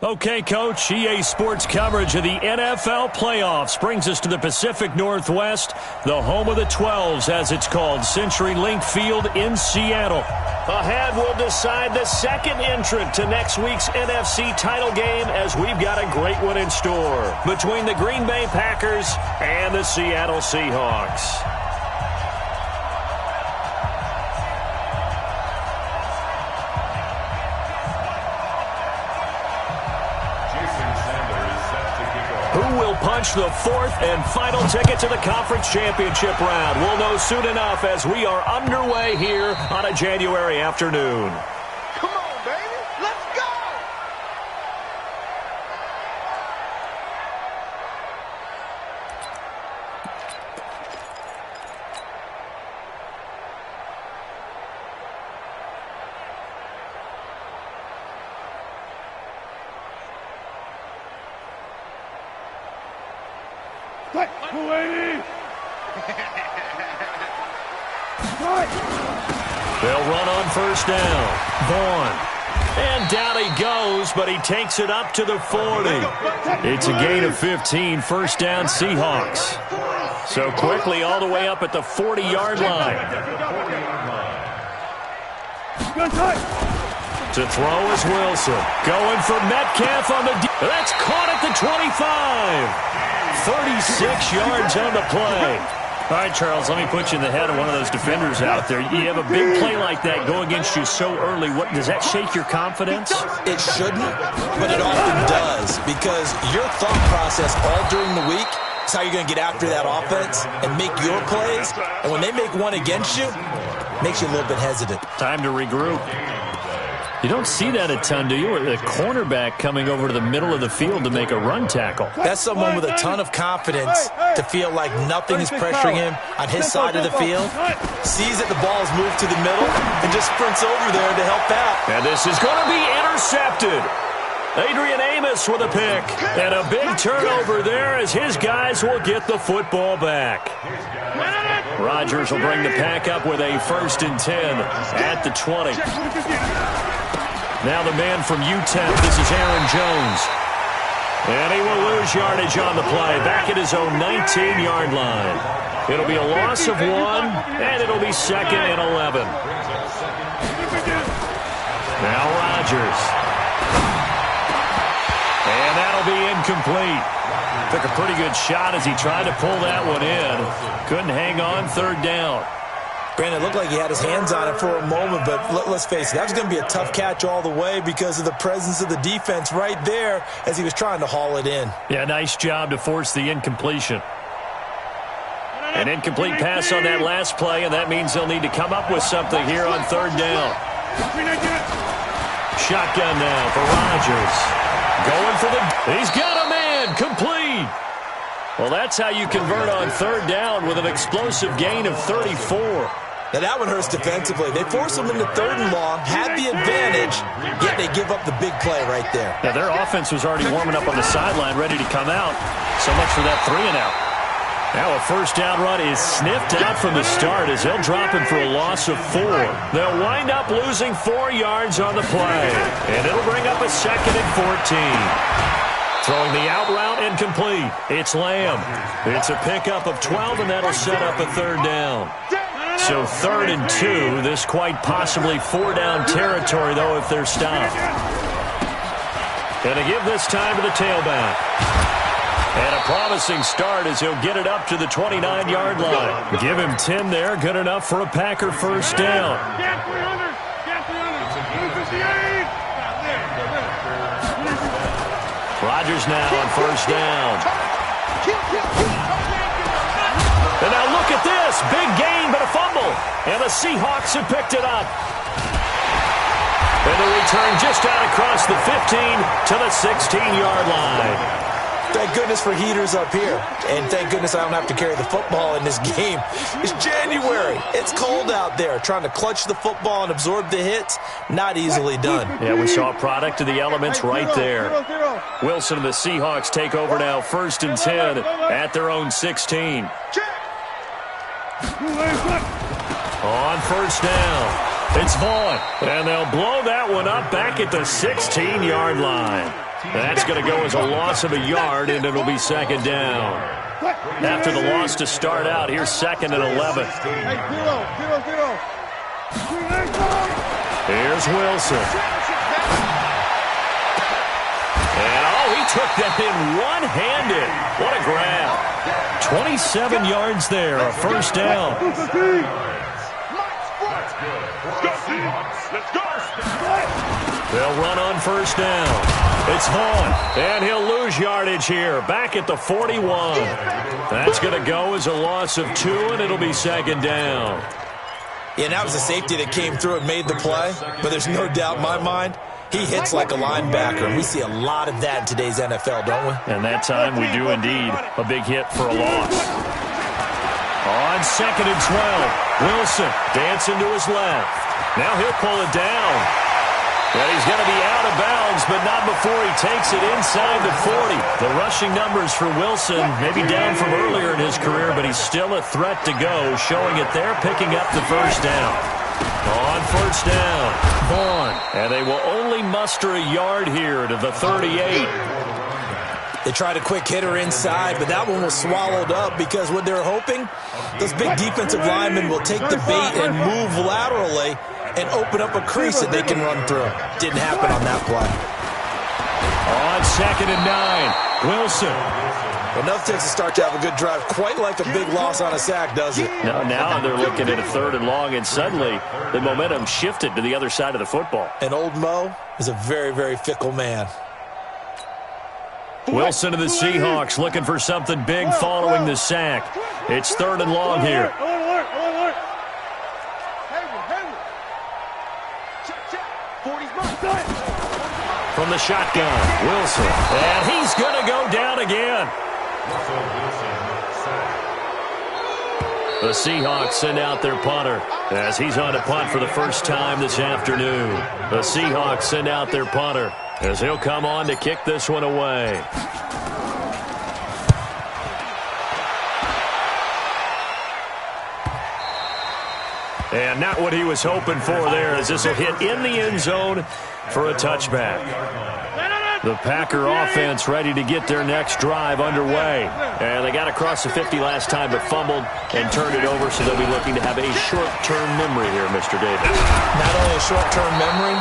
Okay, Coach, EA Sports coverage of the NFL playoffs brings us to the Pacific Northwest, the home of the 12s, as it's called, CenturyLink Field in Seattle. Ahead, we'll decide the second entrant to next week's NFC title game, as we've got a great one in store between the Green Bay Packers and the Seattle Seahawks. Who will punch the fourth and final ticket to the conference championship round? We'll know soon enough as we are underway here on a January afternoon. Come on, baby. Let's go! They'll run on first down. Vaughn. And down he goes, but he takes it up to the 40. It's a gain of 15, first down Seahawks. So quickly all the way up at the 40-yard line. To throw is Wilson. Going for Metcalf on the... That's caught at the 25. 36 yards on the play. All right, Charles, let me put you in the head of one of those defenders out there. You have a big play like that go against you so early. What does that shake your confidence? It shouldn't, but it often does, because your thought process all during the week is how you're going to get after that offense and make your plays. And when they make one against you, it makes you a little bit hesitant. Time to regroup. You don't see that a ton, do you? The cornerback coming over to the middle of the field to make a run tackle. That's someone with a ton of confidence to feel like nothing is pressuring him on his side of the field. Sees that the ball is moved to the middle and just sprints over there to help out. And this is going to be intercepted. Adrian Amos with a pick. And a big turnover there as his guys will get the football back. Rodgers will bring the pack up with a 1st and 10 at the 20. Now the man from UTEP, this is Aaron Jones. And he will lose yardage on the play, back at his own 19-yard line. It'll be a loss of 1, and it'll be 2nd and 11. Now Rodgers. And that'll be incomplete. Took a pretty good shot as he tried to pull that one in. Couldn't hang on, 3rd down. Brandon, it looked like he had his hands on it for a moment, but let's face it, that was going to be a tough catch all the way because of the presence of the defense right there as he was trying to haul it in. Yeah, nice job to force the incompletion. An incomplete pass on that last play, and that means they'll need to come up with something here on 3rd down. Shotgun now for Rodgers. Going for the... He's got a man. Complete. Well, that's how you convert on 3rd down with an explosive gain of 34. Now, that one hurts defensively. They force them into 3rd and long, had the advantage, yet they give up the big play right there. Now, their offense was already warming up on the sideline, ready to come out. So much for that 3-and-out. Now a 1st down run is sniffed out from the start as they'll drop him for a loss of 4. They'll wind up losing 4 yards on the play. And it'll bring up a 2nd and 14. Throwing the out route incomplete. It's Lamb. It's a pickup of 12, and that'll set up a 3rd down. So 3rd and 2. This quite possibly 4-down territory, though, if they're stopped. And to give this time to the tailback. And a promising start as he'll get it up to the 29-yard line. Give him 10 there. Good enough for a Packer 1st down. Rodgers now on 1st down. And now look at this. Big gain, but a fumble. And the Seahawks have picked it up. And the return just out across the 15 to the 16-yard line. Thank goodness for heaters up here. And thank goodness I don't have to carry the football in this game. It's January. It's cold out there. Trying to clutch the football and absorb the hits, not easily done. Yeah, we saw a product of the elements right there. Wilson and the Seahawks take over now, 1st and 10 at their own 16. On 1st down, it's Vaughn. And they'll blow that one up back at the 16-yard line. That's going to go as a loss of a yard, and it'll be second down. After the loss to start out, here's second and 11. Here's Wilson. And, he took that in one-handed. What a grab. 27 yards there, a first down. They'll run on first down. It's Vaughn, and he'll lose yardage here, back at the 41. That's going to go as a loss of 2, and it'll be second down. Yeah, that was a safety that came through and made the play, but there's no doubt in my mind, he hits like a linebacker, and we see a lot of that in today's NFL, don't we? And that time we do indeed. A big hit for a loss. On second and 12, Wilson dancing to his left. Now he'll pull it down. And he's going to be out of bounds, but not before he takes it inside the 40. The rushing numbers for Wilson maybe down from earlier in his career, but he's still a threat to go, showing it there, picking up the first down. On first down, Vaughn. And they will only muster a yard here to the 38. They tried a quick hitter inside, but that one was swallowed up because what they're hoping, those big defensive linemen will take the bait and move laterally and open up a crease that they can run through. Didn't happen on that play. On second and 9, Wilson. Enough takes to start to have a good drive. Quite like a big loss on a sack, does it? No, now they're looking at a third and long, and suddenly the momentum shifted to the other side of the football. And old Mo is a very, very fickle man. Wilson of the Seahawks looking for something big following the sack. It's third and long here. From the shotgun, Wilson. And he's going to go down again. The Seahawks send out their punter as he's on a punt for the first time this afternoon. The Seahawks send out their punter as he'll come on to kick this one away. And not what he was hoping for there, as this will hit in the end zone for a touchback. The Packer offense ready to get their next drive underway. And they got across the 50 last time but fumbled and turned it over, so they'll be looking to have a short-term memory here, Mr. Davis. Not only a short-term memory,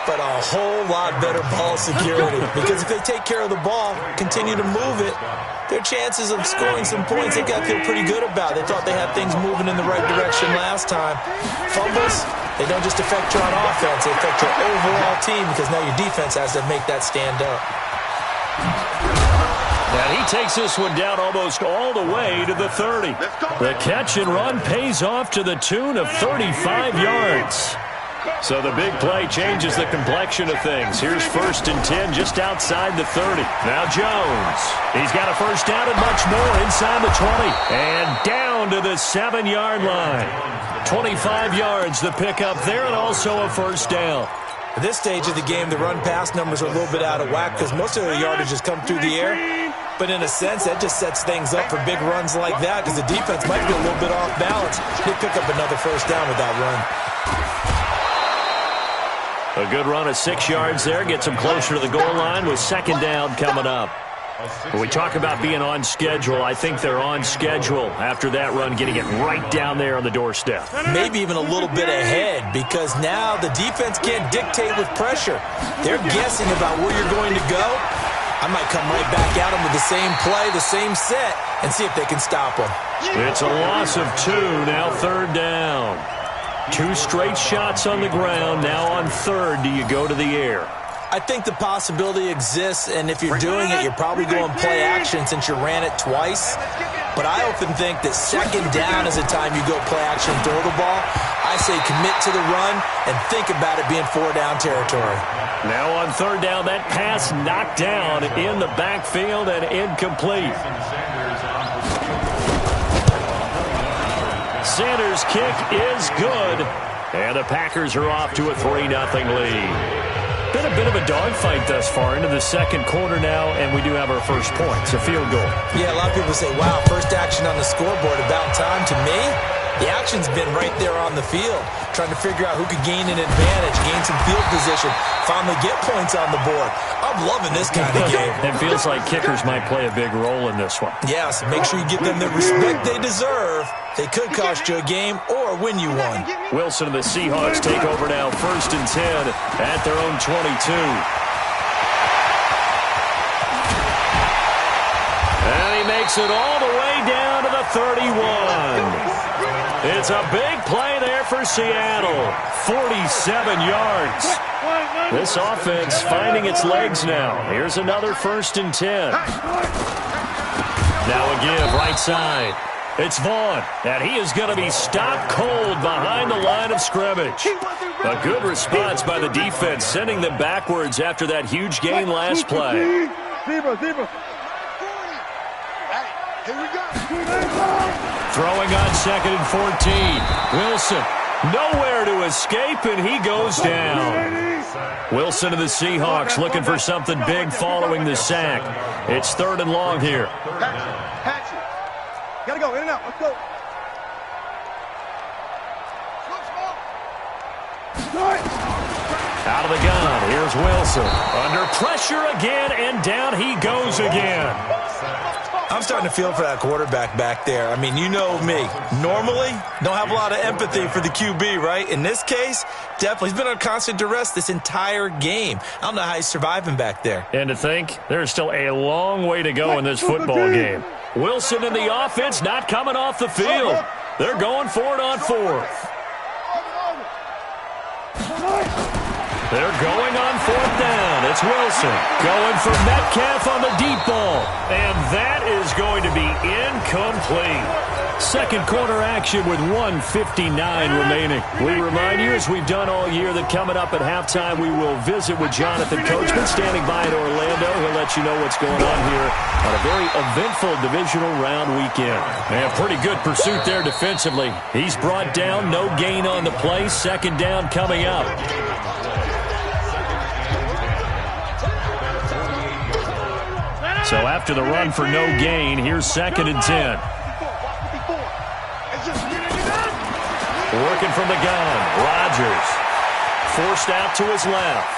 but a whole lot better ball security. Because if they take care of the ball, continue to move it, their chances of scoring some points, they got to feel pretty good about. They thought they had things moving in the right direction last time. Fumbles, they don't just affect you on offense, they affect your overall team because now your defense has to make that stand up. And he takes this one down almost all the way to the 30. The catch and run pays off to the tune of 35 yards. So the big play changes the complexion of things. Here's first and 10 just outside the 30. Now Jones. He's got a first down and much more inside the 20. And down to the 7-yard line. 25 yards the pickup there, and also a first down. At this stage of the game, the run-pass numbers are a little bit out of whack because most of their yardage has come through the air. But in a sense, that just sets things up for big runs like that because the defense might be a little bit off balance. They pick up another first down with that run. A good run of 6 yards there. Gets them closer to the goal line with second down coming up. When we talk about being on schedule, I think they're on schedule after that run, getting it right down there on the doorstep. Maybe even a little bit ahead because now the defense can't dictate with pressure. They're guessing about where you're going to go. I might come right back at them with the same play, the same set, and see if they can stop them. It's a loss of 2, now third down. 2 straight shots on the ground. Now on third, do you go to the air? I think the possibility exists, and if you're doing it, you're probably going play action since you ran it twice. But I often think that second down is the time you go play action and throw the ball. I say commit to the run and think about it being 4-down territory. Now on third down, that pass knocked down in the backfield and incomplete. Sanders' kick is good, and the Packers are off to a 3-0 lead. Been a bit of a dogfight thus far into the second quarter now, and we do have our first point. It's a field goal. Yeah, a lot of people say, wow, first action on the scoreboard, about time. To me, The action's been right there on the field, trying to figure out who could gain an advantage, gain some field position, finally get points on the board. I'm loving this kind of game. It feels like kickers might play a big role in this one. Yes, make sure you give them the respect they deserve. They could cost you a game or win you one. Wilson and the Seahawks take over now, 1st and 10 at their own 22. And he makes it all the way down to the 31. It's a big play there for Seattle. 47 yards. This offense finding its legs now. Here's another 1st and 10. Now a give right side. It's Vaughn, and he is going to be stopped cold behind the line of scrimmage. A good response by the defense, sending them backwards after that huge gain last play. Throwing on 2nd and 14. Wilson, nowhere to escape, and he goes down. Wilson and the Seahawks looking for something big following the sack. It's 3rd and long here. Patch it. Gotta go, in and out. Let's go. Out of the gun, here's Wilson. Under pressure again, and down he goes again. I'm starting to feel for that quarterback back there. I mean, you know me. Normally, don't have a lot of empathy for the QB, right? In this case, definitely. He's been on constant duress this entire game. I don't know how he's surviving back there. And to think, there's still a long way to go in this football game. Wilson and the offense not coming off the field. They're going for it on 4th. They're going on 4th down. It's Wilson going for Metcalf on the deep ball. And that is going to be incomplete. Second quarter action with 1:59 remaining. We remind you, as we've done all year, that coming up at halftime, we will visit with Jonathan Coachman standing by in Orlando. He'll let you know what's going on here on a very eventful divisional round weekend. And a pretty good pursuit there defensively. He's brought down, no gain on the play. 2nd down coming up. So after the run for no gain, here's 2nd and 10. Working from the gun, Rodgers. Forced out to his left.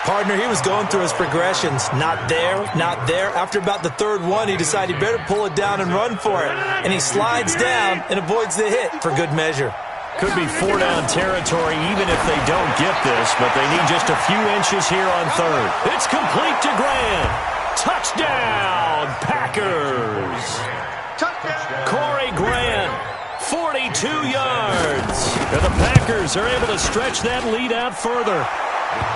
Partner, he was going through his progressions. Not there, not there. After about the 3rd one, he decided he better pull it down and run for it. And he slides down and avoids the hit for good measure. Could be 4-down territory even if they don't get this, but they need just a few inches here on 3rd. It's complete to Grant. Touchdown, Packers. Touchdown. Corey Grant, 42 yards. And the Packers are able to stretch that lead out further.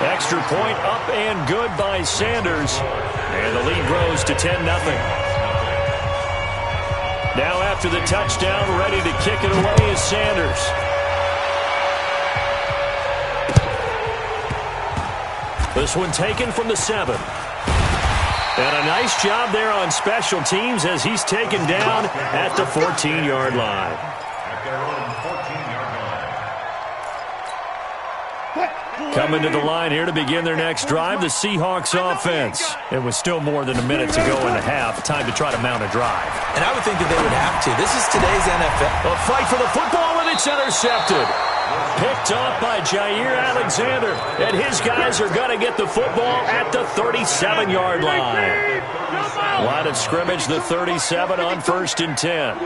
Extra point up and good by Sanders. And the lead grows to 10-0. Now after the touchdown, ready to kick it away is Sanders. This one taken from the 7. And a nice job there on special teams as he's taken down at the 14-yard line. Coming to the line here to begin their next drive, the Seahawks offense. It was still more than a minute to go in the half. Time to try to mount a drive. And I would think that they would have to. This is today's NFL. A fight for the football, and it's intercepted. Picked off by Jair Alexander. And his guys are going to get the football at the 37-yard line. Line of scrimmage, the 37 on 1st and 10.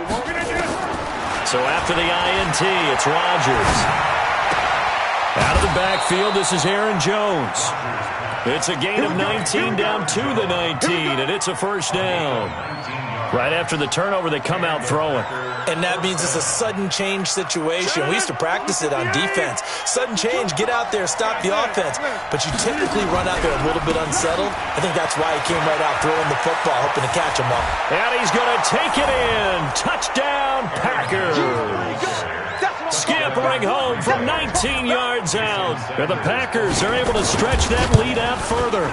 So after the INT, it's Rodgers. Out of the backfield, this is Aaron Jones. It's a gain of 19 down to the 19, and it's a 1st down. Right after the turnover, they come out throwing. And that means it's a sudden change situation. We used to practice it on defense. Sudden change, get out there, stop the offense. But you typically run out there a little bit unsettled. I think that's why he came right out throwing the football, hoping to catch him up. And he's going to take it in. Touchdown, Packers. Scampering home from 19 yards out. And the Packers are able to stretch that lead out further.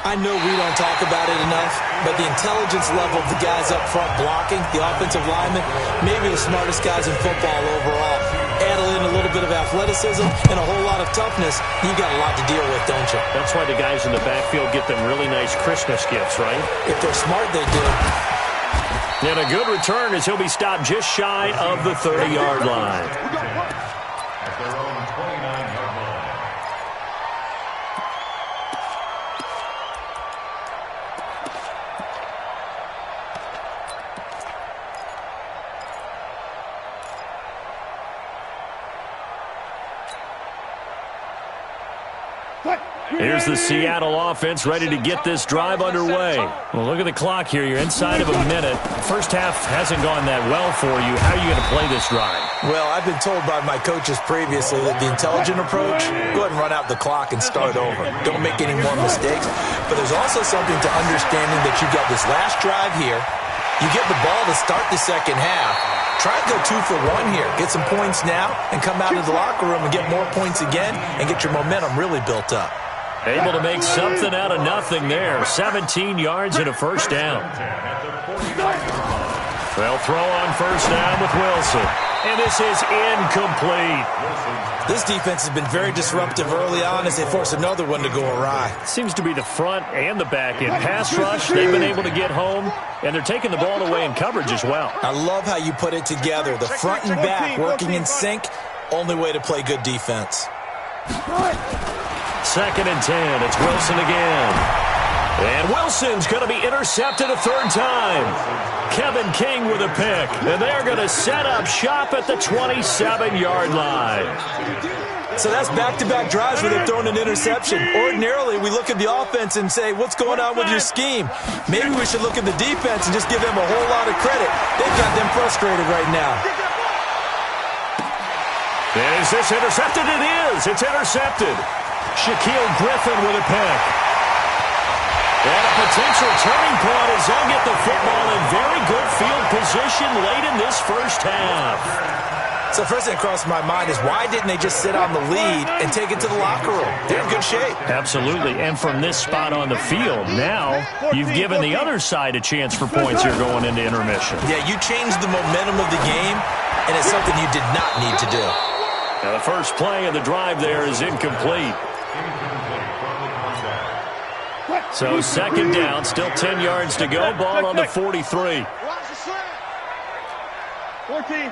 I know we don't talk about it enough, but the intelligence level of the guys up front blocking, the offensive linemen, maybe the smartest guys in football overall. Add in a little bit of athleticism and a whole lot of toughness, you got a lot to deal with, don't you? That's why the guys in the backfield get them really nice Christmas gifts, right? If they're smart, they do. And a good return as he'll be stopped just shy of the 30-yard line. At their own 29-yard line. Here's the Seattle offense ready to get this drive underway. Well, look at the clock here. You're inside of a minute. First half hasn't gone that well for you. How are you going to play this drive? Well, I've been told by my coaches previously that the intelligent approach, go ahead and run out the clock and start over. Don't make any more mistakes. But there's also something to understanding that you got this last drive here. You get the ball to start the second half. Try and go 2 for 1 here. Get some points now and come out of the locker room and get more points again and get your momentum really built up. Able to make something out of nothing there. 17 yards and a first down. They'll throw on first down with Wilson. And this is incomplete. This defense has been very disruptive early on as they force another one to go awry. Seems to be the front and the back end. Pass rush, they've been able to get home, and they're taking the ball away in coverage as well. I love how you put it together. The front and back working in sync. Only way to play good defense. 2nd and 10. It's Wilson again. And Wilson's going to be intercepted a third time. Kevin King with a pick. And they're going to set up shop at the 27-yard line. So that's back-to-back drives where they've thrown an interception. Ordinarily, we look at the offense and say, what's going on with your scheme? Maybe we should look at the defense and just give them a whole lot of credit. They've got them frustrated right now. And is this intercepted? It is. It's intercepted. Shaquille Griffin with a pick. And a potential turning point as they'll get the football in very good field position late in this first half. So first thing that crossed my mind is why didn't they just sit on the lead and take it to the locker room? They're in good shape. Absolutely. And from this spot on the field, now you've given the other side a chance for points here going into intermission. Yeah, you changed the momentum of the game, and it's something you did not need to do. Now the first play of the drive there is incomplete. So 2nd down, still 10 yards to go. Ball on the 43. 14.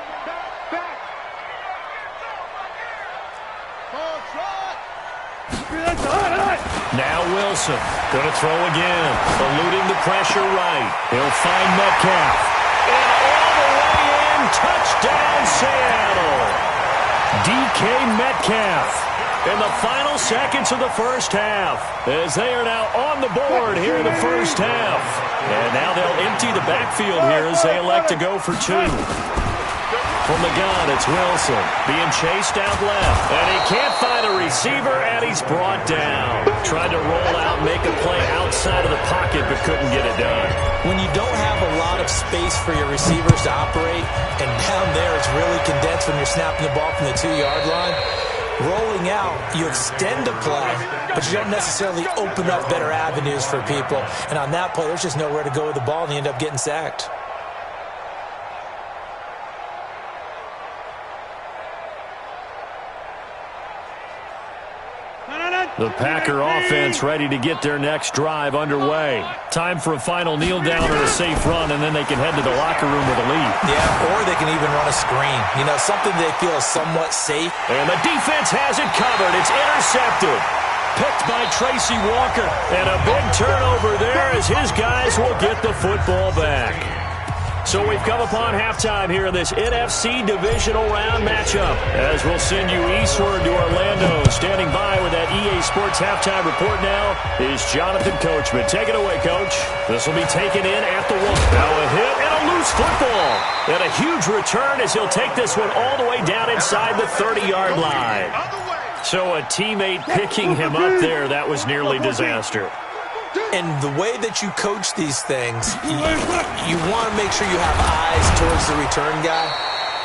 Now Wilson going to throw again, eluding the pressure right. He'll find Metcalf. And all the way in, touchdown Seattle. DK Metcalf. In the final seconds of the first half, as they are now on the board here in the first half. And now they'll empty the backfield here as they elect to go for 2. From the gun, it's Wilson being chased out left. And he can't find a receiver, and he's brought down. Tried to roll out, make a play outside of the pocket, but couldn't get it done. When you don't have a lot of space for your receivers to operate, and down there it's really condensed when you're snapping the ball from the 2-yard line, rolling out, you extend a play, but you don't necessarily open up better avenues for people. And on that play, there's just nowhere to go with the ball, and you end up getting sacked. The Packer offense ready to get their next drive underway. Time for a final kneel down or a safe run, and then they can head to the locker room with a lead. Yeah, or they can even run a screen. You know, something they feel is somewhat safe. And the defense has it covered. It's intercepted. Picked by Tracy Walker. And a big turnover there as his guys will get the football back. So we've come upon halftime here in this NFC divisional round matchup. As we'll send you eastward to Orlando. Standing by with that EA Sports halftime report now is Jonathan Coachman. Take it away, Coach. This will be taken in at the one. Now a hit and a loose football. And a huge return as he'll take this one all the way down inside the 30-yard line. So a teammate picking him up there, that was nearly disaster. And the way that you coach these things, you want to make sure you have eyes towards the return guy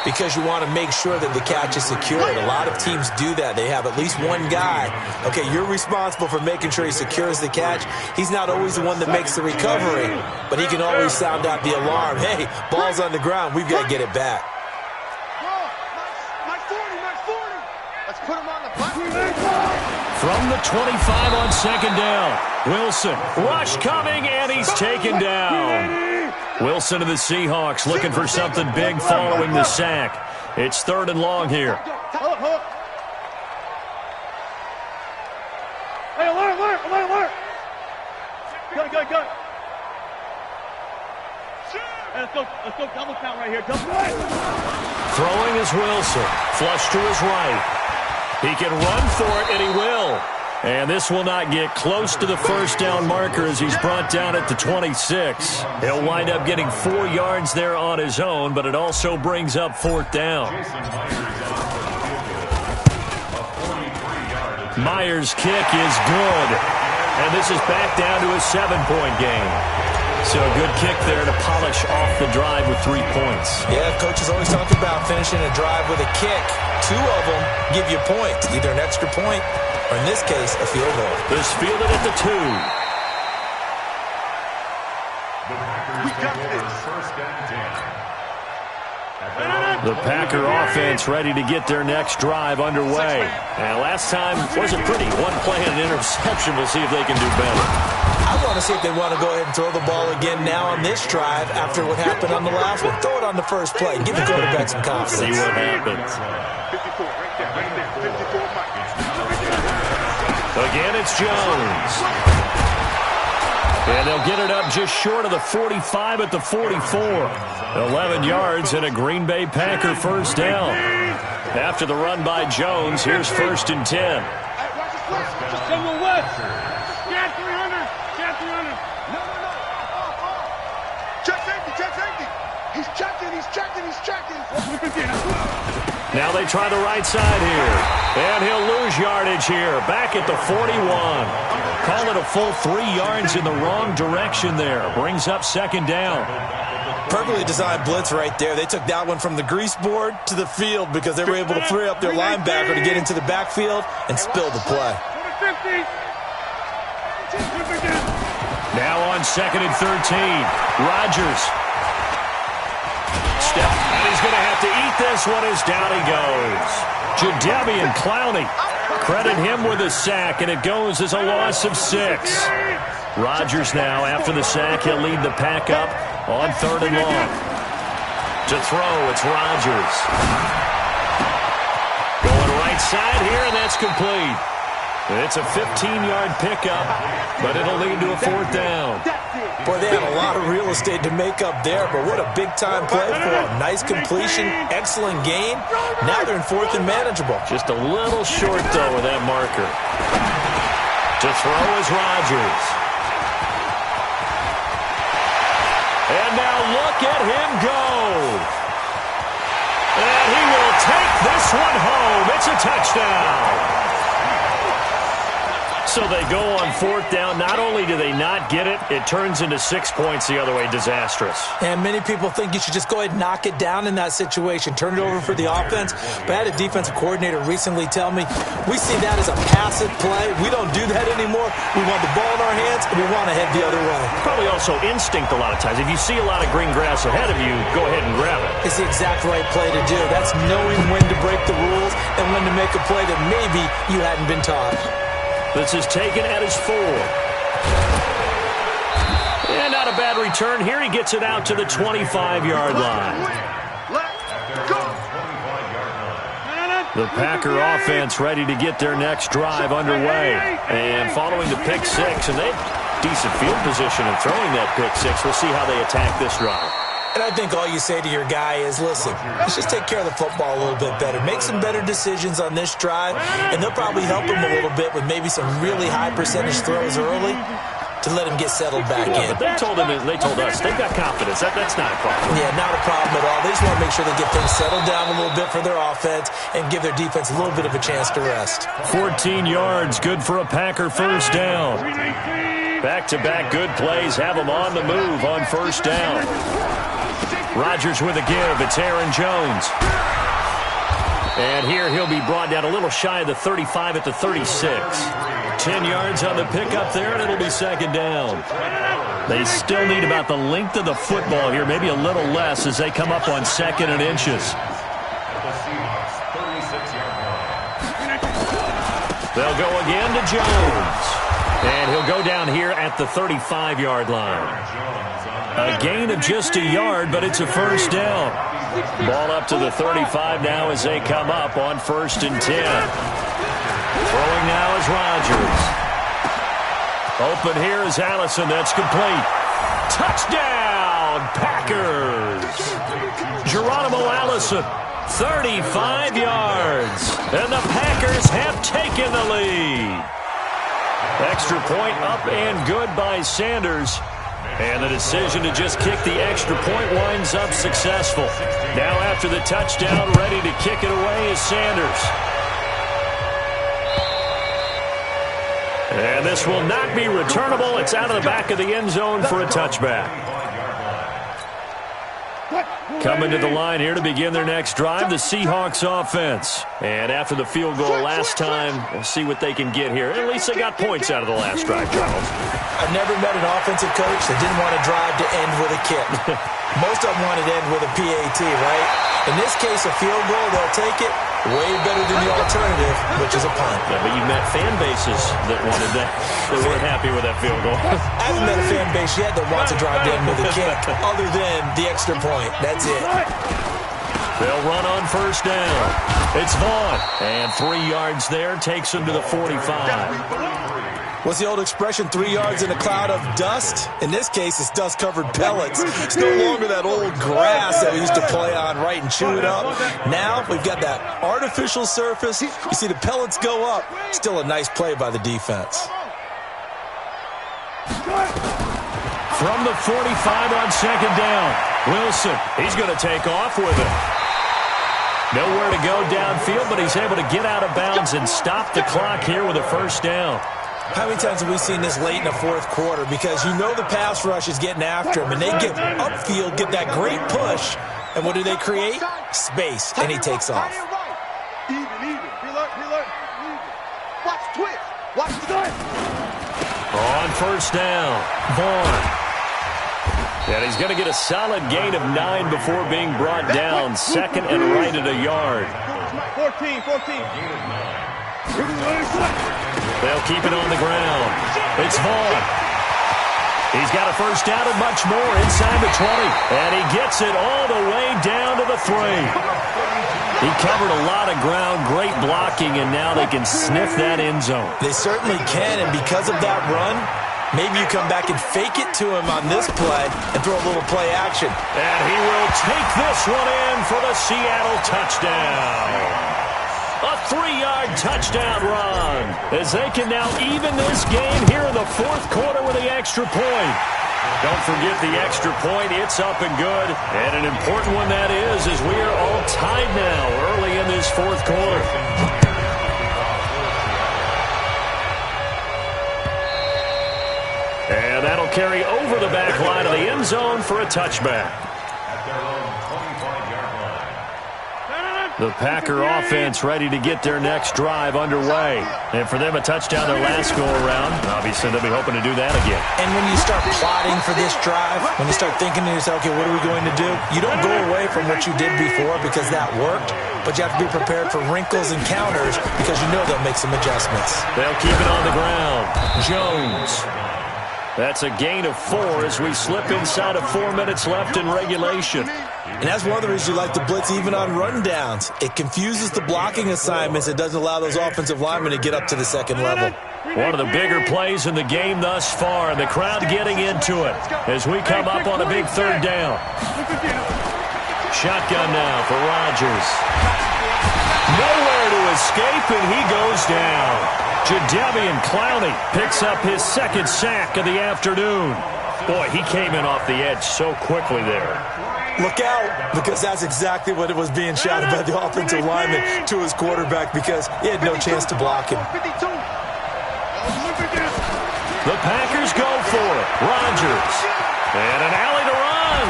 because you want to make sure that the catch is secured. A lot of teams do that. They have at least one guy. Okay, you're responsible for making sure he secures the catch. He's not always the one that makes the recovery, but he can always sound out the alarm. Hey, ball's on the ground. We've got to get it back. Let's put him on the button. From the 25 on 2nd down, Wilson, rush coming, and he's taken down. Wilson of the Seahawks looking for something big following the sack. It's 3rd and long here. Hey, alert. Go. Hey, let's go double count right here. Double count. Throwing is Wilson. Flush to his right. He can run for it, and he will. And this will not get close to the first down marker as he's brought down at the 26. He'll wind up getting 4 yards there on his own, but it also brings up 4th down. Myers' kick is good. And this is back down to a 7-point game. So a good kick there to polish off the drive with 3 points. Yeah, coaches always talk about finishing a drive with a kick. 2 of them give you points, either an extra point or, in this case, a field goal. This fielded at the 2. We got this. The Packer offense ready to get their next drive underway. And last time wasn't pretty. 1 play and an interception. We'll see if they can do better. I want to see if they want to go ahead and throw the ball again now on this drive after what happened on the last one. Throw it on the first play. Give the quarterback some confidence. See what happens. 54, right there. 54, Mike. Again, it's Jones. And they'll get it up just short of the 45 at the 44. 11 yards and a Green Bay Packer first down. After the run by Jones, here's 1st and 10. Hey, watch this flash. Just come on west. Cat 300. Cat 300. No. Check safety. He's checking. Now they try the right side here. And he'll lose yardage here. Back at the 41. Call it a full 3 yards in the wrong direction there. Brings up 2nd down. Perfectly designed blitz right there. They took that one from the grease board to the field because they were able to free up their linebacker to get into the backfield and spill the play. Now on 2nd and 13. Rodgers. Step. And he's going to have to eat this one as down he goes. Jadeveon Clowney. Credit him with a sack, and it goes as a loss of 6. Rodgers now, after the sack, he'll lead the pack up on 3rd and long. To throw, it's Rodgers. Going right side here, and that's complete. It's a 15-yard pickup, but it'll lead to a 4th down. Boy, they had a lot of real estate to make up there, but what a big-time play for them. Nice completion, excellent gain. Now they're in 4th and manageable. Just a little short, though, with that marker. To throw is Rodgers. And now look at him go. And he will take this one home. It's a touchdown. So they go on 4th down. Not only do they not get it, it turns into 6 points the other way. Disastrous. And many people think you should just go ahead and knock it down in that situation. Turn it over for the offense. But I had a defensive coordinator recently tell me, we see that as a passive play. We don't do that anymore. We want the ball in our hands, and we want to head the other way. Probably also instinct a lot of times. If you see a lot of green grass ahead of you, go ahead and grab it. It's the exact right play to do. That's knowing when to break the rules and when to make a play that maybe you hadn't been taught. This is taken at his 4. And not a bad return. Here he gets it out to the 25-yard line. The Packer offense ready to get their next drive underway. And following the pick 6, and they decent field position in throwing that pick 6. We'll see how they attack this drive. And I think all you say to your guy is, listen, let's just take care of the football a little bit better. Make some better decisions on this drive, and they'll probably help him a little bit with maybe some really high percentage throws early to let him get settled back in. But they told us, they've got confidence. That's not a problem. Yeah, not a problem at all. They just want to make sure they get things settled down a little bit for their offense and give their defense a little bit of a chance to rest. 14 yards, good for a Packer first down. Back-to-back good plays have them on the move on first down. Rodgers with a give. It's Aaron Jones. And here he'll be brought down a little shy of the 35 at the 36. 10 yards on the pickup there, and it'll be 2nd down. They still need about the length of the football here, maybe a little less as they come up on 2nd and inches. They'll go again to Jones. And he'll go down here at the 35-yard line. A gain of just a yard, but it's a first down. Ball up to the 35 now as they come up on 1st and 10. Throwing now is Rodgers. Open here is Allison. That's complete. Touchdown, Packers. Geronimo Allison, 35 yards. And the Packers have taken the lead. Extra point up and good by Sanders. And the decision to just kick the extra point winds up successful. Now after the touchdown, ready to kick it away is Sanders. And this will not be returnable. It's out of the back of the end zone for a touchback. Coming to the line here to begin their next drive, the Seahawks offense. And after the field goal last time, we'll see what they can get here. At least they got points out of the last drive, Charles. I've never met an offensive coach that didn't want to drive to end with a kick. Most of them wanted to end with a PAT, right? In this case, a field goal, they'll take it. Way better than the alternative, which is a punt. Yeah, but you've met fan bases that wanted that. They weren't happy with that field goal. I haven't met a fan base yet that wants to drive to end with a kick, other than the extra point. That's it. They'll run on 1st down. It's Vaughn. And 3 yards there takes him to the 45. What's the old expression, 3 yards in a cloud of dust? In this case, it's dust-covered pellets. It's no longer that old grass that we used to play on, right, and chew it up. Now we've got that artificial surface. You see the pellets go up. Still a nice play by the defense. From the 45 on 2nd down, Wilson, he's going to take off with it. Nowhere to go downfield, but he's able to get out of bounds and stop the clock here with a 1st down. How many times have we seen this late in the 4th quarter? Because you know the pass rush is getting after him, and they get upfield, get that great push, and what do they create? Space, and he takes off. Even. Reload. Watch twitch. Watch the gun. On 1st down, Vaughn. And he's going to get a solid gain of 9 before being brought down. 2nd and right at a yard. 14. They'll keep it on the ground. It's Vaughn. He's got a 1st down and much more inside the 20. And he gets it all the way down to the 3. He covered a lot of ground, great blocking, and now they can sniff that end zone. They certainly can, and because of that run, maybe you come back and fake it to him on this play and throw a little play action. And he will take this one in for the Seattle touchdown. A 3-yard touchdown run as they can now even this game here in the 4th quarter with the extra point. Don't forget the extra point. It's up and good. And an important one that is, as we are all tied now early in this 4th quarter. And that'll carry over the back line of the end zone for a touchback. The Packer offense ready to get their next drive underway. And for them, a touchdown their last go-around. Obviously, they'll be hoping to do that again. And when you start plotting for this drive, when you start thinking to yourself, okay, what are we going to do? You don't go away from what you did before because that worked, but you have to be prepared for wrinkles and counters because you know they'll make some adjustments. They'll keep it on the ground. Jones. That's a gain of 4 as we slip inside of 4 minutes left in regulation. And that's one of the reasons you like to blitz even on rundowns. It confuses the blocking assignments. It doesn't allow those offensive linemen to get up to the 2nd level. One of the bigger plays in the game thus far, and the crowd getting into it as we come up on a big 3rd down. Shotgun now for Rodgers. Nowhere to escape, and he goes down. Jadeveon Clowney picks up his 2nd sack of the afternoon. Boy, he came in off the edge so quickly there. Look out, because that's exactly what it was being shouted by the offensive lineman to his quarterback because he had no chance to block him. The Packers go for it. Rodgers. And an alley to run.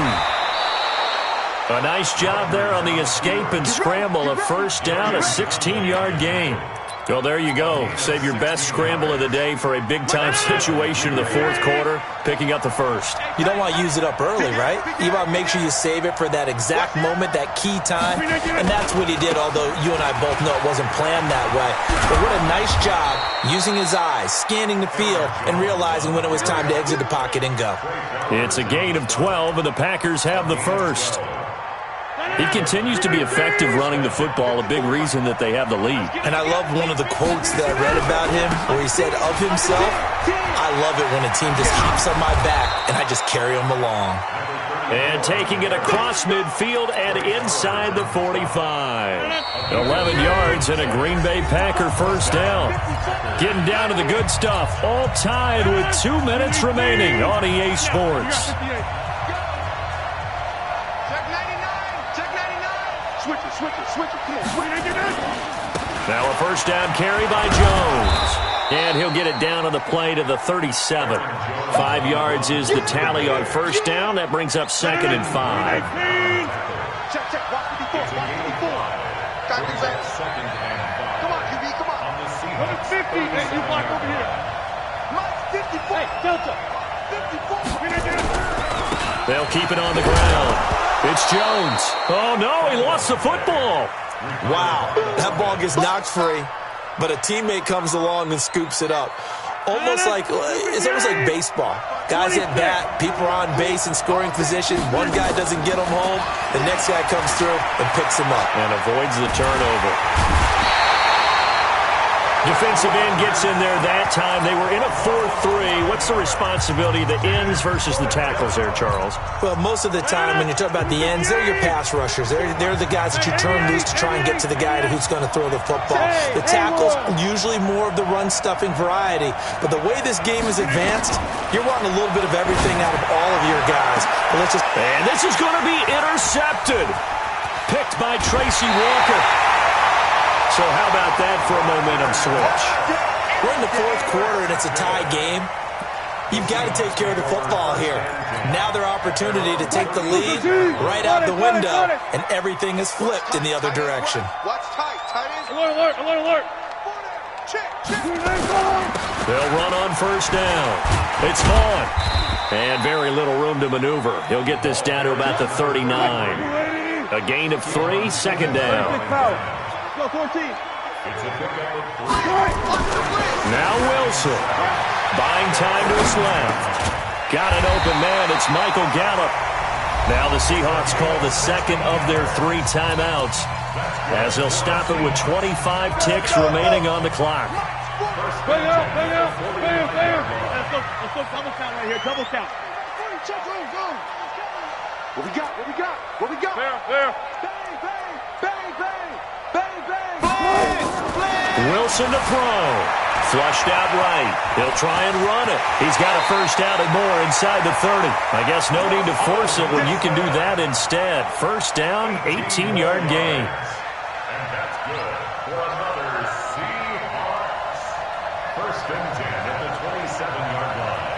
A nice job there on the escape and scramble. A 1st down, a 16-yard gain. Well, there you go. Save your best scramble of the day for a big-time situation in the fourth quarter, picking up the first. You don't want to use it up early, right? You want to make sure you save it for that exact moment, that key time. And that's what he did, although you and I both know it wasn't planned that way. But what a nice job using his eyes, scanning the field, and realizing when it was time to exit the pocket and go. It's a gain of 12, and the Packers have the first. He continues to be effective running the football, a big reason that they have the lead. And I love one of the quotes that I read about him where he said of himself, I love it when a team just hops on my back and I just carry them along. And taking it across midfield and inside the 45. 11 yards and a Green Bay Packer first down. Getting down to the good stuff, all tied with 2 minutes remaining on EA Sports. Now a first down carry by Jones. And he'll get it down on the play to the 37. 5 yards is the tally on first down. That brings up 2nd and 5. Check, check. Watch 54. Watch 54. Second and 5. Come on, QB. Come on. 50. Hey, you block over here. Mike, 54. Hey, Delta. 54. They'll keep it on the ground. It's Jones. Oh, no, he lost the football. Wow, that ball gets knocked free, but a teammate comes along and scoops it up. It's almost like baseball. Guys at bat, people are on base in scoring position. One guy doesn't get him home. The next guy comes through and picks him up. And avoids the turnover. Defensive end gets in there that time. They were in a 4-3. What's the responsibility of the ends versus the tackles there, Charles? Well, most of the time when you talk about the ends, they're your pass rushers. They're the guys that you turn loose to try and get to the guy who's going to throw the football. The tackles, usually more of the run-stuffing variety. But the way this game is advanced, you're wanting a little bit of everything out of all of your guys. And this is going to be intercepted. Picked by Tracy Walker. So how about that for a momentum switch? We're in the fourth quarter, and it's a tie game. You've got to take care of the football here. Now their opportunity to take the lead right out the window, and everything is flipped in the other direction. Watch tight. Tight end. Alert, alert, alert. Check, check. They'll run on first down. It's Vaughn. And very little room to maneuver. He'll get this down to about the 39. A gain of 3, second down. Go, 14. Now Wilson. Buying time to his left. Got an open man. It's Michael Gallup. Now the Seahawks call the second of their 3 timeouts as they'll stop it with 25 ticks remaining on the clock. Bang out, bang out, bang, bang. Let's go double count right here, double count. Go. What we got? What we got? There. Bang, bang, bang, bang. Bang, bang, bang. Wilson to throw. Flushed out right. He'll try and run it. He's got a first down and more inside the 30. I guess no need to force it when you can do that instead. First down, 18-yard gain. And that's good for another Seahawks. First and 10 at the 27-yard line.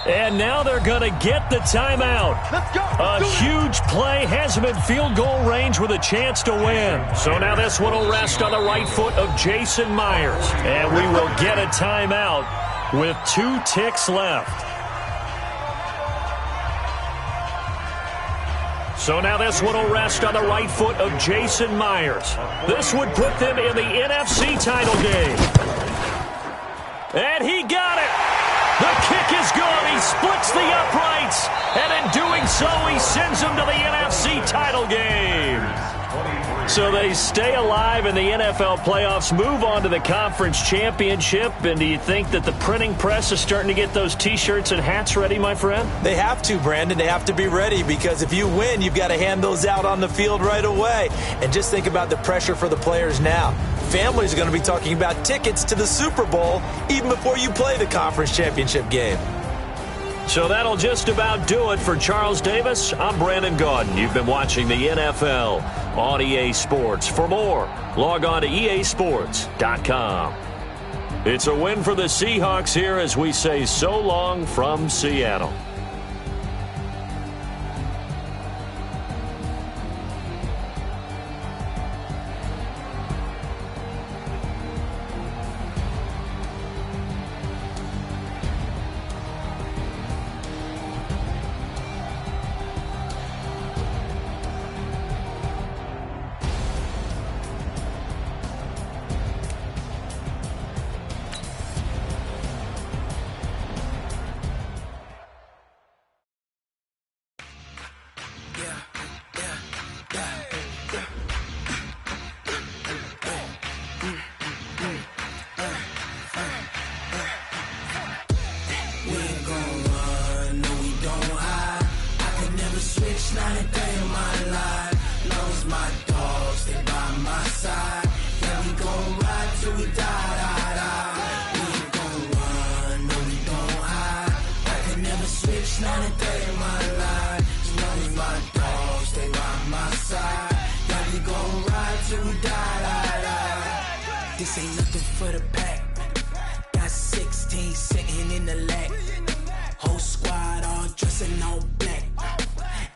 And now they're going to get the timeout. Let's go. A huge play has him in field goal range with a chance to win. So now this one will rest on the right foot of Jason Myers. And we will get a timeout with 2 ticks left. So now this one will rest on the right foot of Jason Myers. This would put them in the NFC title game. And he got it. The kick is good. He splits the uprights. And in doing so, he sends them to the NFC title game. So they stay alive in the NFL playoffs, move on to the conference championship. And do you think that the printing press is starting to get those T-shirts and hats ready, my friend? They have to, Brandon. They have to be ready because if you win, you've got to hand those out on the field right away. And just think about the pressure for the players now. Families are going to be talking about tickets to the Super Bowl even before you play the conference championship game. So that'll just about do it for Charles Davis. I'm Brandon Gaudin. You've been watching the NFL on EA Sports. For more, log on to easports.com. It's a win for the Seahawks here as we say so long from Seattle. switch, not a day in my life. Long as my dogs stay by my side. Yeah, we gon' ride till we die, die, die. We ain't gon' run, no, we don't hide. I can never switch, not a day in my life. As long as my dogs stay by my side. Yeah, we gon' ride till we die, die, die. This ain't nothing for the pack. Got 16 sitting in the lag. Whole squad all dressing all black.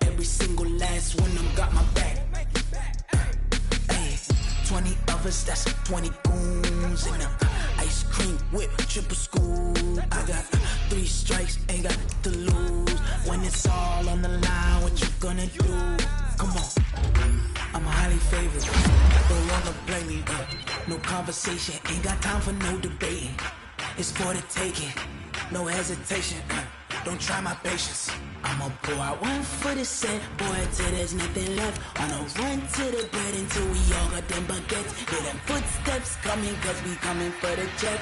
Every single last one of them got my back. Hey, 20 of us, that's 20 goons in the ice cream whip, triple scoop. I got 3 strikes, ain't got to lose. When it's all on the line, what you gonna do? Come on, I'm highly favored. Don't wanna play me, no conversation. Ain't got time for no debating. It's for the taking, no hesitation. Don't try my patience. I'ma pour out one for the set, boy, till there's nothing left. On a run to the bread until we all got them baguettes. Hear them footsteps coming, cause we coming for the check.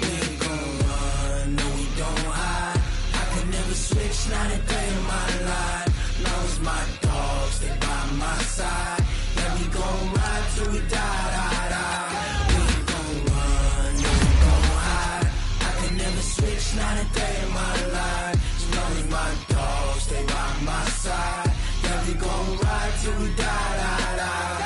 We ain't gon' run, no, we don't hide. I can never switch, not a day in my life. Long as my dogs stay by my side. Yeah, we gon' ride till we die, die, die. Switch, not a day in my life. As long as my dogs stay by my side. Yeah, we gon' ride till we die, die, die.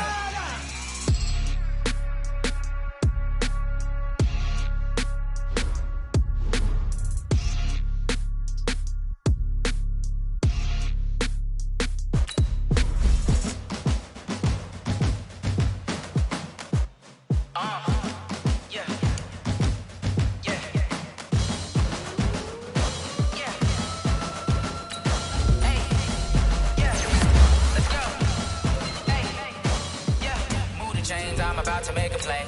About to make a play.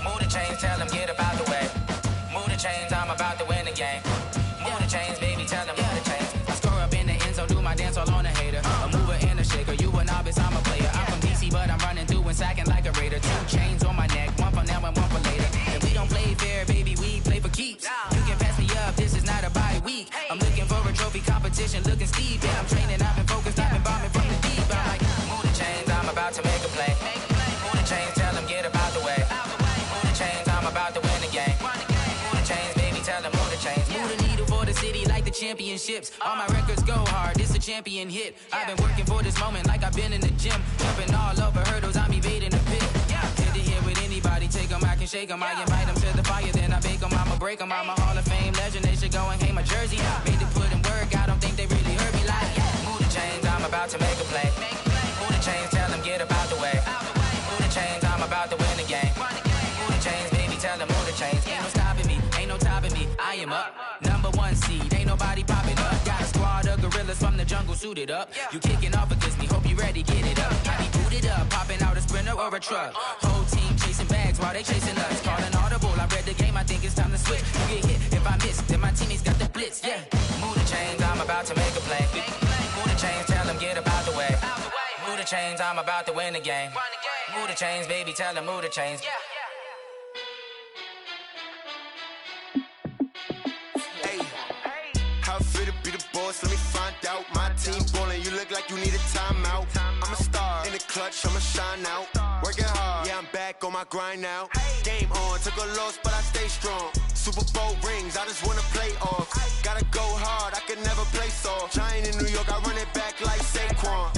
Move the chains, tell them get about the way. Move the chains, I'm about to win the game. Move the chains, baby, tell them move the chains. I score up in the end zone, do my dance all on a hater. A mover and a shaker, you a novice, I'm a player. I'm from DC, but I'm running through and sacking like a raider. 2 chains on my neck, one for now and one for later. If we don't play fair, baby, we play for keeps. You can pass me up, this is not a bye week. I'm looking for a trophy competition, looking steep. Yeah, I'm training, I've been focused, I've been bombing from the deep. I'm like, move the chains, I'm about to make a play. Move the chains, tell them get about the way. Move the chains, I'm about to win the game. Move the chains, baby, tell them move the chains. Move the needle for the city like the championships. All my records go hard, this a champion hit. I've been working for this moment like I've been in the gym. Jumping all over hurdles, I'm evading the pit. Head to head with anybody, take them, I can shake them. I invite them to the fire, then I bake them, I'ma break them. I'm a Hall of Fame legend, they should go and hang my jersey. Made to put in work, I don't think they really heard me like. Move the chains, I'm about to make a play. Move the chains, tell them get about the way. Move the chains, I'm about to win the game. Move the chains, baby, tell them move the chains. Ain't no stopping me, ain't no topping me. I am up, #1 seed, ain't nobody popping up. Got a squad of gorillas from the jungle suited up. You kicking off against me, hope you ready, get it up. I be booted up, popping out a sprinter or a truck. Whole team chasing bags while they chasing us. Calling audible, I read the game, I think it's time to switch. You get hit, if I miss, then my teammates got the blitz, yeah. Move the chains, I'm about to make a play. Move the chains, tell them get about the way. Move the chains, I'm about to win the game. Move the chains, baby, tell them move the chains. Hey, how it feel to be the boss? Let me find out. My team ballin', you look like you need a timeout. I'm a star in the clutch, I'ma shine out. Working hard, yeah, I'm back on my grind now. Game on, took a loss, but I stay strong. Super Bowl rings, I just wanna play off. Gotta go hard, I can never play soft. Giant in New York, I run it back like Saquon.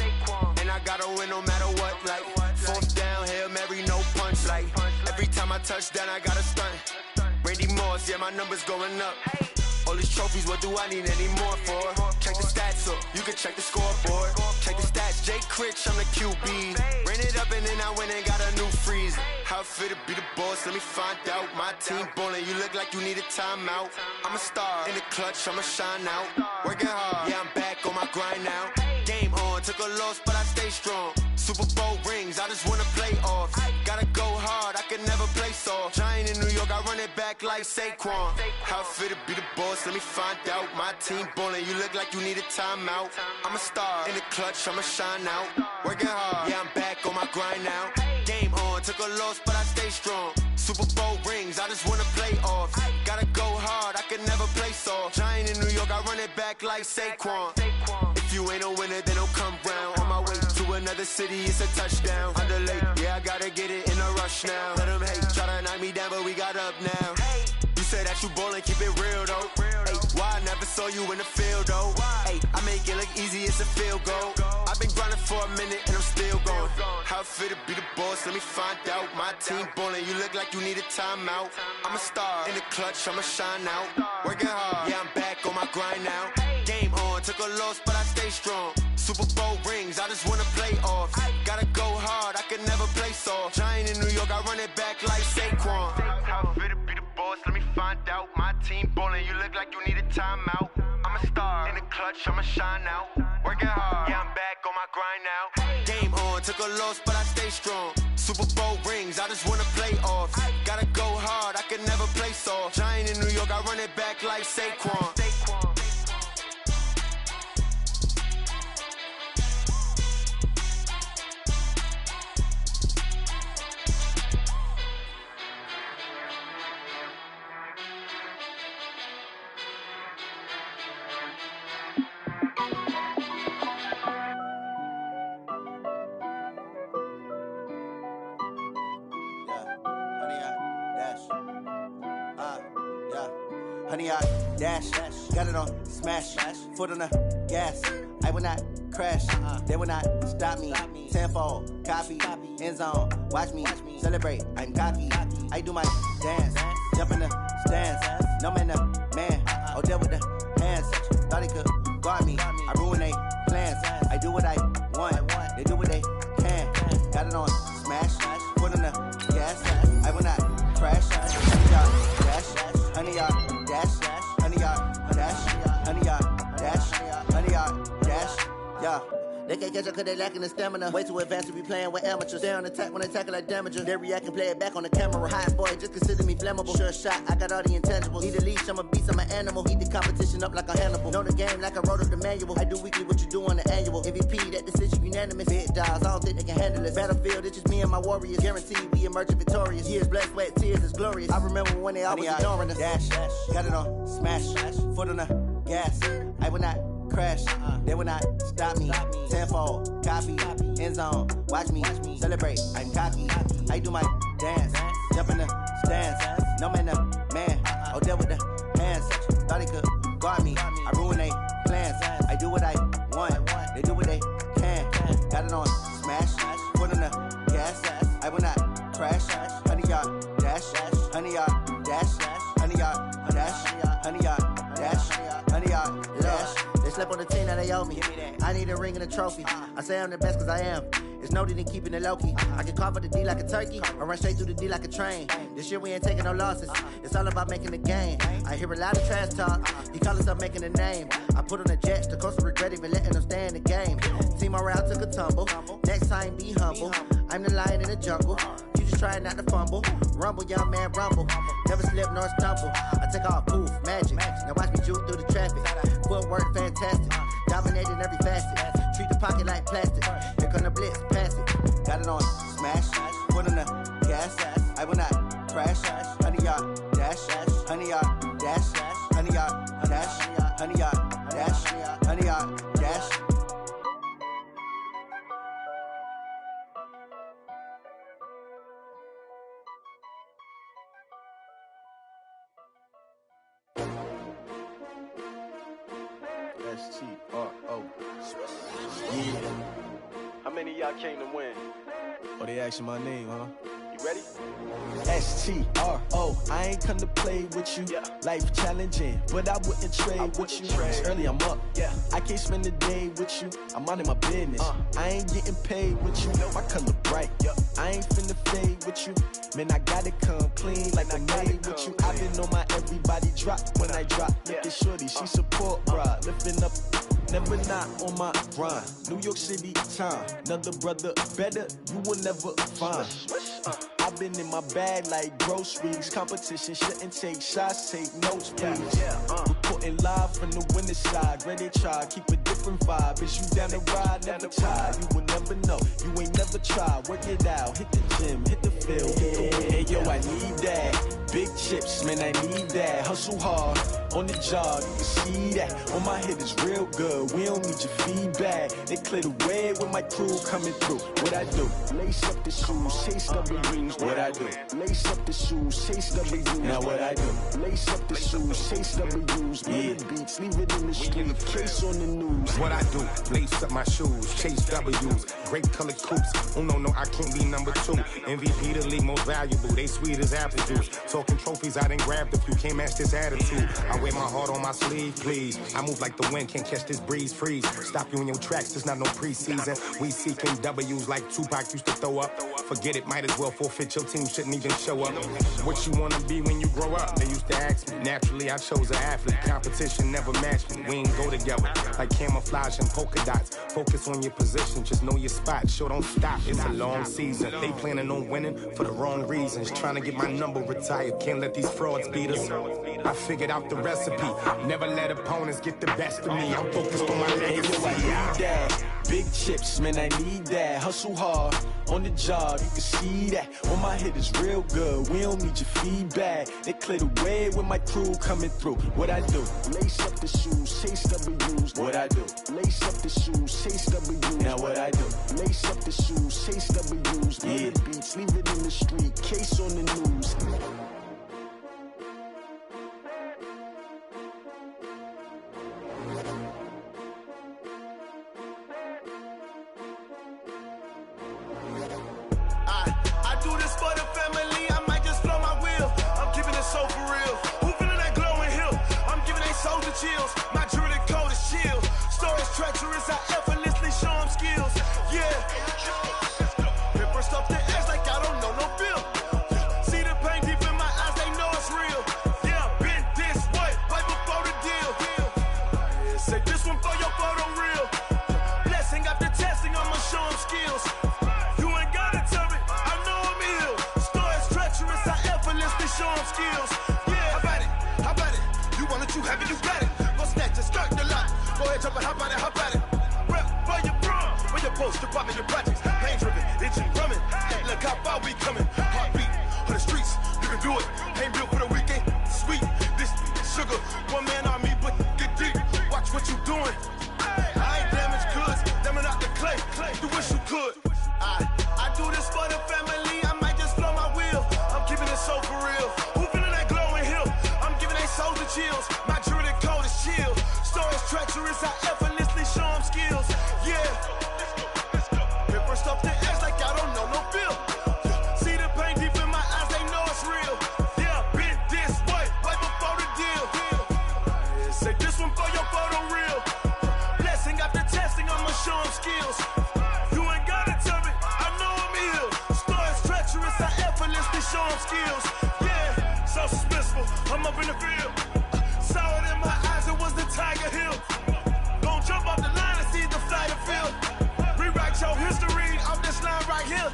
And I gotta win no matter what, like 4th down, Hail Mary, no punch, like every time I touch down, I gotta stunt. Randy Moss, yeah, my numbers going up. All these trophies, what do I need any more for? Check the stats up, you can check the scoreboard. Check the stats, Jay Critch, I'm the QB. Ran it up and then I went and got a new freeze. How it feel to be the boss, let me find out. My team ballin', you look like you need a timeout. I'm a star in the clutch, I'ma shine out. Working hard, yeah, I'm back on my grind now. Game on, took a loss, but I stay strong. Super Bowl rings, I just wanna play off. Gotta go hard, I can never play soft. Giant in New York, I run it back like Saquon. How fit to be the boss, let me find out. My team ballin', you look like you need a timeout. I'm a star, in the clutch, I'ma shine out. Working hard, yeah, I'm back on my grind now. Game on, took a loss, but I stay strong. Super Bowl rings, I just wanna play off. Gotta go hard, I can never play soft. Giant in New York, I run it back like Saquon. If you ain't a winner, then don't come round. On my way to another city, it's a touchdown. Underlay, yeah, I gotta get it in a rush now. Let them hate, try to knock me down, but we got up now. You say that you ballin', keep it real though. Ay, why I never saw you in the field though? Ay, I make it look easy, it's a field goal. I've been grinding for a minute and I'm still going. How fit to be the boss, let me find out. My team ballin', you look like you need a timeout. I'm a star, in the clutch, I'ma shine out. Working hard, yeah, I'm back on my grind now. Game on, took a loss, but I stay strong. Super Bowl rings, I just wanna play off. Gotta go hard, I can never play soft. Giant in New York, I run it back like Saquon. How fit to be the boss, let me find out. My team ballin', you look like you need a timeout. I'm a star, in the clutch, I'ma shine out. Working hard, yeah, I'm back on my grind now. Game on, took a loss, but I stay strong. Super Bowl rings, I just wanna play off. Gotta go hard, I can never play soft. Giant in New York, I run it back like Saquon. Honey, I dash, got it on smash, foot on the gas. I will not crash, they will not stop me. Tenfold, copy, end zone, watch me celebrate. I'm cocky, I do my dance, jump in the stands. No man, the man, oh, deal with the hands. Thought he could guard me, I ruin they plans. I do what I want, they do what they can. Got it on smash, foot on the gas. I will not crash, honey, y'all dash, honey, y'all dash, honey, y'all dash, honey, y'all dash, honey, y'all dash, yeah. They can't catch up cause they lacking the stamina. Way too advanced to be playing with amateurs. Stay on attack when they tackle like damagers. They react and play it back on the camera. Hot boy, just consider me flammable. Sure shot, I got all the intangibles. Need a leash, I'm a beast, I'm an animal. Heat the competition up like a Hannibal. Know the game like I wrote up the manual. I do weekly what you do on the annual. MVP, that decision unanimous. Big dogs, I don't think they can handle it. Battlefield, it's just me and my warriors. Guaranteed we emerge victorious. Years, blood, sweat, tears is glorious. I remember when they always ignoring us. Dash, got it on smash, foot on the gas. I will not crash, they will not stop me. Tenfold, copy, end zone, watch me celebrate. I'm cocky, I do my dance, jump in the stands. No man, the man, oh, deal with the hands. Thought he could guard me, I ruin they plans. I do what I want, they do what they can. Got it on smash, foot on the gas. I will not crash, honey, y'all dash, honey, y'all dash, honey, y'all dash, honey, y'all dash, honey, y'all dash. They slept on the team that they owe me. I need a ring and a trophy. I say I'm the best cause I am. It's no need in keeping it low-key. I can carve up the D like a turkey or run straight through the D like a train. This year we ain't taking no losses. It's all about making the game. I hear a lot of trash talk. He call himself making a name. I put on the Jets. The coach regret even letting them stay in the game. Team morale took a tumble. Next time be humble. I'm the lion in the jungle. You just trying not to fumble. Rumble, young man, rumble. Never slip nor stumble. I take off, poof, magic. Now watch me juke through the traffic. Footwork fantastic. Dominating every facet. Treat the pocket like plastic. Here come the blitz, pass it. Got it on smash, foot on the gas. I will not crash. Honey, y'all dash, honey, y'all dash, honey, y'all dash, honey, y'all dash, honey, y'all dash. S-T-R-O. Yeah. How many of y'all came to win? Oh, they asking my name, huh? You ready? S-T-R-O. I ain't come to play with you. Yeah. Life challenging, but I wouldn't trade with you. It's early, I'm up. Yeah. I can't spend the day with you. I'm minding my business. I ain't getting paid with you. My color bright. Yeah. I ain't finna fade with you. Man, I gotta come clean like I made with you. I've been on my everybody drop when I drop. Look at shorty, she support, bruh. Lifting up never not on my grind. New York City time, another brother better, you will never find. I've been in my bag like groceries. Competition shouldn't take shots, take notes, please. Reporting live from the winning side. Ready to try, keep a different vibe. Is you down the ride, never tired. You will never know, you ain't never tried. Work it out, hit the gym, hit the field, hit the wheel. Hey yo, I need that. Big chips, man, I need that. Hustle hard, on the job, you can see that. On my head is real good, we don't need your feedback. They clear the way with my crew coming through. What I do? Lace up the shoes, chase W's. What I do? Lace up the shoes, chase W's. Now what I do? Lace up the shoes, chase W's. Yeah. Beats, leave it in the street, case on the news. What I do? Lace up my shoes, chase W's. Great colored coops. Oh no, I can't be number 2. MVP the league most valuable. They sweet as apple juice. Talking trophies, I done grabbed a few. Can't match this attitude. I wear my heart on my sleeve, please. I move like the wind, can't catch this breeze, freeze. Stop you in your tracks, there's not no preseason. We seeking W's like Tupac used to throw up. Forget it, might as well forfeit. Your team shouldn't even show up. What you wanna be when you grow up? They used to ask me. Naturally, I chose an athlete. Competition never matched me. We ain't go together like camouflage and polka dots. Focus on your position, just know your spot. Sure, don't stop. It's a long season. They planning on winning for the wrong reasons. Trying to get my number retired. Can't let these frauds beat us. I figured out the recipe. Never let opponents get the best of me. I'm focused on my legacy. I need that. Big chips, man, I need that. Hustle hard, on the job, you can see that. On my head is real good, we don't need your feedback. They clear the way with my crew coming through. What I do? Lace up the shoes, chase W's. What I do? Lace up the shoes, chase W's. Now what I do? Lace up the shoes, chase W's. Yeah. Beats, leave it in the street, case on the news. I do this for the family, I might just blow my wheel. I'm keeping it so for real. Who feeling that glowing hill? I'm giving they soldier chills. My jewelry coat is chill. Stories treacherous, I effortlessly show them skills. Yeah. Pepper stuff the edge like I don't know no feel. See the pain deep in my eyes, they know it's real. Yeah, been this way, right before the deal. Say this one for your photo real. Blessing after testing, I'ma show them skills. You ain't gotta tell me, I know I'm ill. Stories treacherous, I effortlessly show them skills. Yeah, how about it? How about it? You want it, you have it, you got it. Go snatch it, skirt the lot. Go ahead, jump it, how about it? How about it? Rep for your bro, for your post, your pop, and your projects. Pain driven, itching, drumming. Hey, look how far we coming. Heartbeat for the streets, you can do it. Ain't built for the weekend. Sweet, this sugar, one man army, but get deep. Watch what you doing. I ain't damaged goods, damn it out the clay. You wish you could. I do this for the family, I might just blow my wheel. I'm keeping it so for real. Who feeling that glowing hill? I'm giving they soldier chills. My jewelry coat is chill. Stories treacherous, I effortlessly show them skills. Yeah. Pepper stuff the edge like I don't know no feel. See the pain deep in my eyes, they know it's real. Yeah, been this way, right before the deal. Say this one for your photo real. Blessing after testing, I'ma show them skills. You ain't gotta tell me, I know I'm ill. Stories treacherous, I effortlessly show them skills. Yeah, so suspenseful, I'm up in the field. Saw it in my eyes, it was the Tiger Hill. Gon' jump off the line and see the fly the field. Rewrite your history off this line right here.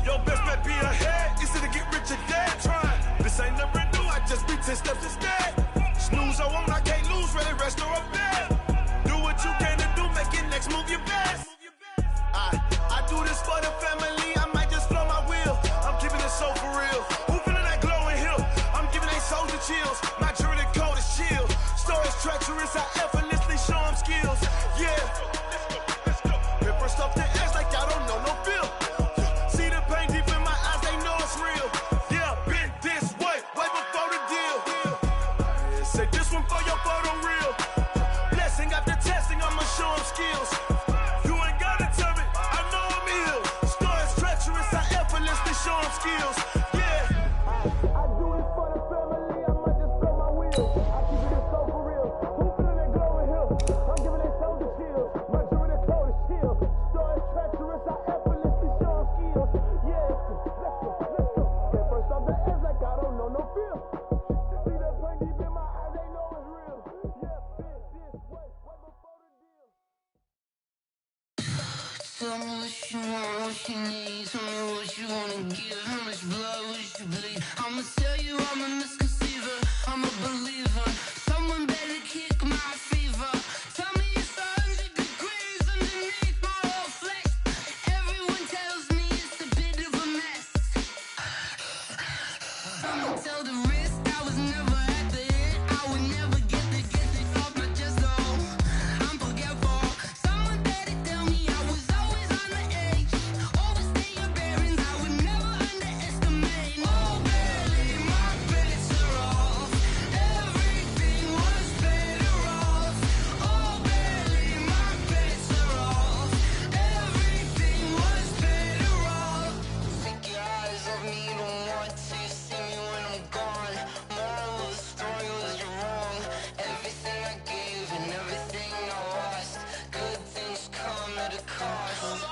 Your best bet be ahead, easy to get rich or dead trying. This ain't never new, I just be 10 steps instead. Snooze I won't, I can't lose, ready, rest or up bed. Do what you can to do, make it next move your best. I do this for the family, I might just blow my wheel. I'm keeping it so for real. Who feeling that glowing hill? I'm giving they soldier chills. My jewelry coat is chill. Stories treacherous, I effortlessly show them skills. Yeah. Pepper stuff the edge like I don't know no feel. See the pain deep in my eyes, they know it's real. Yeah, been this way, right before the deal. Say this one for your photo real. Blessing after testing, I'ma show them skills. You ain't gotta tell me, I know I'm ill. Stories treacherous, I effortlessly show them skills. Yeah. I do it for the family, I might just blow my wheel. I keep it so for real. Who feeling that glowing hill? I'm giving they soldier chills. My jewelry coat is chill. Stories treacherous, I effortlessly show them skills. Yeah. Let's go, let's go. Get first off the edge like I don't know no feel. See the pain deep in my eyes, they know it's real. Yeah, this way, right before the deal. Tell me what you want, what you need. Tell me what you wanna give. How much blood would you bleed? I'ma tell you I'm a misconceiver. I'm a believer. Someone better kick my fever. Tell me it's 100 degrees underneath my whole flesh. Everyone tells me it's a bit of a mess. I'ma tell the risk I was never at the end. I would never get this off my chest though. I'm forgetful. Someone better tell me I was always on the edge. Overstay your bearings, I would never underestimate. Oh, barely, my bets are off. Everything was better off. Oh, barely, my bets are off. Everything was better off. Take your eyes off me, don't want to see me when I'm gone. Moral of the story was you're wrong. Everything I gave and everything I lost. Good things come at a cost.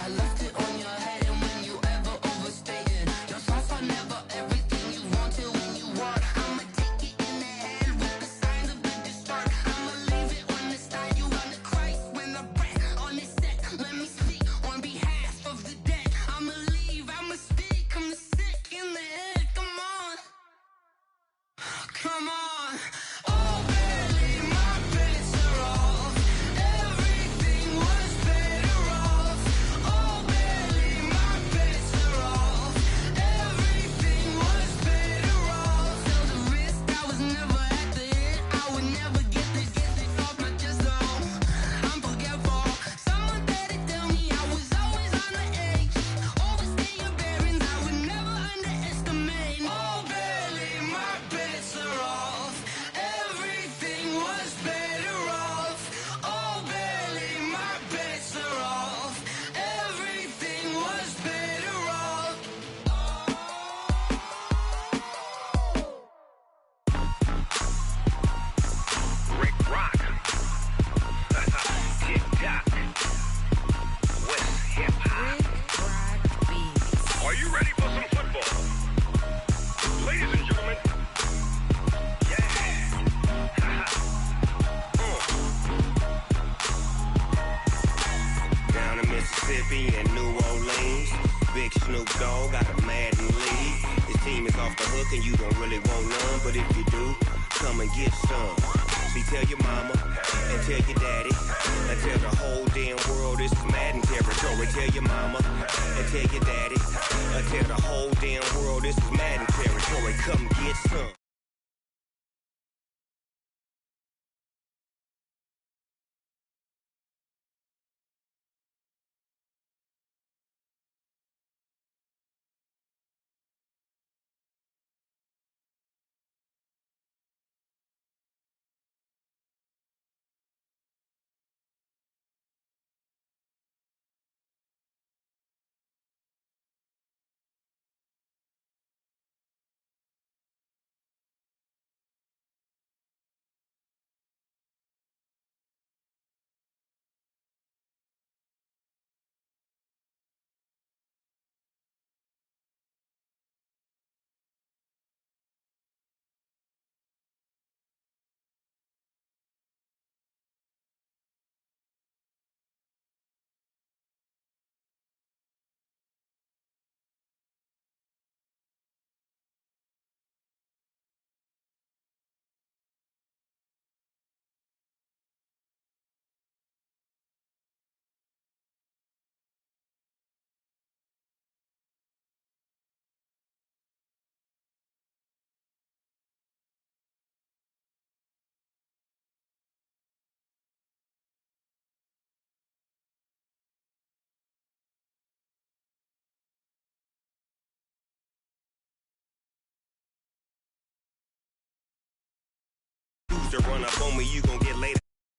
I left it on your head, and when you ever overstated, your thoughts are never everything you wanted when you want. I'ma take it in the head with the signs of the distort. I'ma leave it on the side. You on the Christ when the breath on this set. Let me speak on behalf of the dead. I'ma leave, I'ma speak. I'm sick in the head. Come on, come on. Oh, barely, my bets are off. Everything was better off. Oh, barely, my bets are off. Everything was better off. Tell the risk I was never at the end. I would never get this off my chest though. I'm forgetful. Someone better tell me I was always on the edge. Overstay your bearings, I would never underestimate. Oh, barely, my bets are off. Everything was better off. Oh, barely, my bets are off. Everything was better off. Rick Rock. Tick-tock. West hip-hop. Are you ready for some football? Ladies and gentlemen. Yeah. Down in Mississippi and New Orleans, Big Snoop Dogg got a Madden league. His team is off the hook and you don't really want none, but if you do, come and get some. See, tell your mama and tell your daddy and tell the whole damn world this is Madden territory. Tell your mama and tell your daddy and tell the whole damn world this is Madden territory. Come get some. To run up on me, you gon' get laid